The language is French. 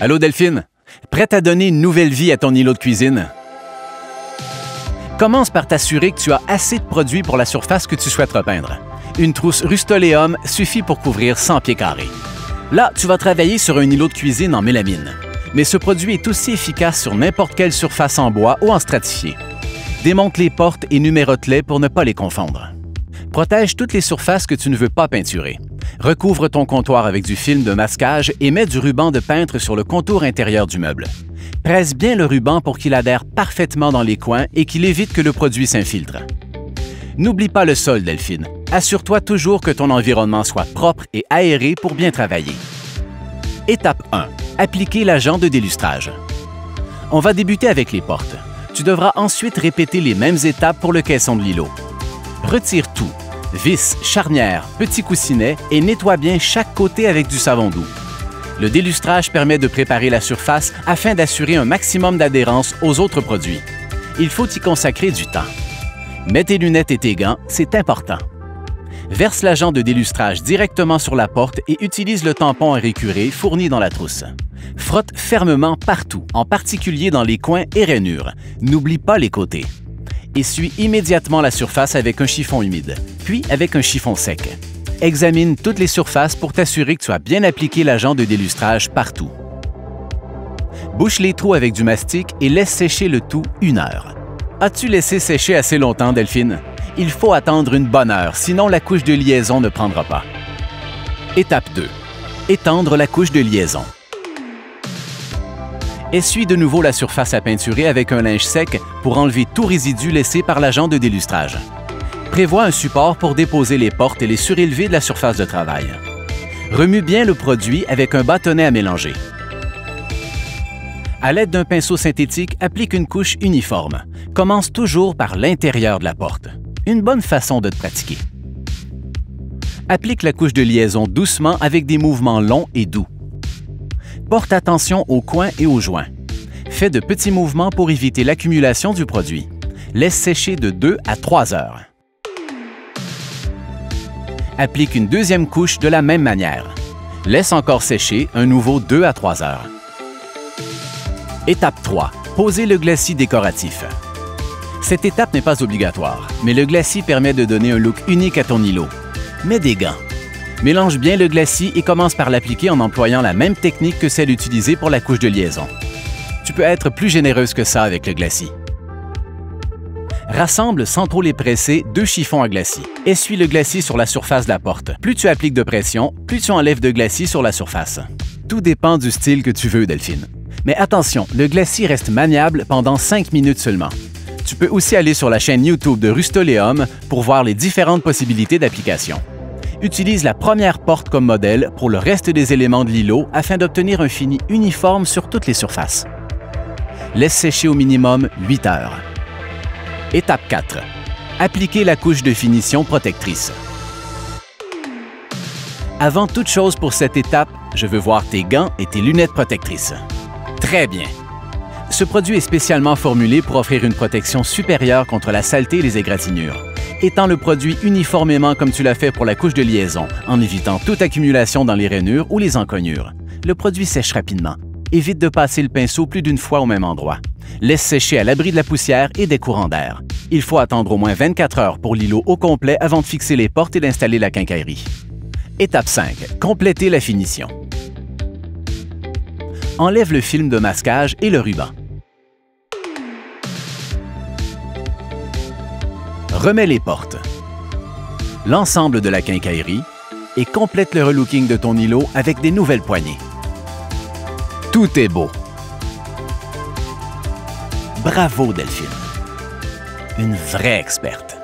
Allô Delphine? Prête à donner une nouvelle vie à ton îlot de cuisine? Commence par t'assurer que tu as assez de produits pour la surface que tu souhaites repeindre. Une trousse Rust-Oleum suffit pour couvrir 100 pieds carrés. Là, tu vas travailler sur un îlot de cuisine en mélamine. Mais ce produit est aussi efficace sur n'importe quelle surface en bois ou en stratifié. Démonte les portes et numérote-les pour ne pas les confondre. Protège toutes les surfaces que tu ne veux pas peinturer. Recouvre ton comptoir avec du film de masquage et mets du ruban de peintre sur le contour intérieur du meuble. Presse bien le ruban pour qu'il adhère parfaitement dans les coins et qu'il évite que le produit s'infiltre. N'oublie pas le sol, Delphine. Assure-toi toujours que ton environnement soit propre et aéré pour bien travailler. Étape 1. Appliquer l'agent de délustrage. On va débuter avec les portes. Tu devras ensuite répéter les mêmes étapes pour le caisson de l'îlot. Retire tout, vis, charnières, petits coussinets et nettoie bien chaque côté avec du savon doux. Le délustrage permet de préparer la surface afin d'assurer un maximum d'adhérence aux autres produits. Il faut y consacrer du temps. Mets tes lunettes et tes gants, c'est important. Verse l'agent de délustrage directement sur la porte et utilise le tampon à récurer fourni dans la trousse. Frotte fermement partout, en particulier dans les coins et rainures. N'oublie pas les côtés. Essuie immédiatement la surface avec un chiffon humide, puis avec un chiffon sec. Examine toutes les surfaces pour t'assurer que tu as bien appliqué l'agent de délustrage partout. Bouche les trous avec du mastic et laisse sécher le tout 1 heure. As-tu laissé sécher assez longtemps, Delphine? Il faut attendre une bonne heure, sinon la couche de liaison ne prendra pas. Étape 2. Étendre la couche de liaison. Essuie de nouveau la surface à peinturer avec un linge sec pour enlever tout résidu laissé par l'agent de délustrage. Prévois un support pour déposer les portes et les surélevés de la surface de travail. Remue bien le produit avec un bâtonnet à mélanger. À l'aide d'un pinceau synthétique, applique une couche uniforme. Commence toujours par l'intérieur de la porte. Une bonne façon de te pratiquer. Applique la couche de liaison doucement avec des mouvements longs et doux. Porte attention aux coins et aux joints. Fais de petits mouvements pour éviter l'accumulation du produit. Laisse sécher de 2 à 3 heures. Applique une deuxième couche de la même manière. Laisse encore sécher un nouveau 2 à 3 heures. Étape 3. Poser le glacis décoratif. Cette étape n'est pas obligatoire, mais le glacis permet de donner un look unique à ton îlot. Mets des gants. Mélange bien le glacis et commence par l'appliquer en employant la même technique que celle utilisée pour la couche de liaison. Tu peux être plus généreuse que ça avec le glacis. Rassemble sans trop les presser 2 chiffons à glacis. Essuie le glacis sur la surface de la porte. Plus tu appliques de pression, plus tu enlèves de glacis sur la surface. Tout dépend du style que tu veux, Delphine. Mais attention, le glacis reste maniable pendant 5 minutes seulement. Tu peux aussi aller sur la chaîne YouTube de Rust-Oleum pour voir les différentes possibilités d'application. Utilise la première porte comme modèle pour le reste des éléments de l'îlot afin d'obtenir un fini uniforme sur toutes les surfaces. Laisse sécher au minimum 8 heures. Étape 4. Appliquer la couche de finition protectrice. Avant toute chose pour cette étape, je veux voir tes gants et tes lunettes protectrices. Très bien. Ce produit est spécialement formulé pour offrir une protection supérieure contre la saleté et les égratignures. Étends le produit uniformément comme tu l'as fait pour la couche de liaison, en évitant toute accumulation dans les rainures ou les encognures. Le produit sèche rapidement. Évite de passer le pinceau plus d'une fois au même endroit. Laisse sécher à l'abri de la poussière et des courants d'air. Il faut attendre au moins 24 heures pour l'îlot au complet avant de fixer les portes et d'installer la quincaillerie. Étape 5. Compléter la finition. Enlève le film de masquage et le ruban. Remets les portes, l'ensemble de la quincaillerie et complète le relooking de ton îlot avec des nouvelles poignées. Tout est beau. Bravo, Delphine. Une vraie experte.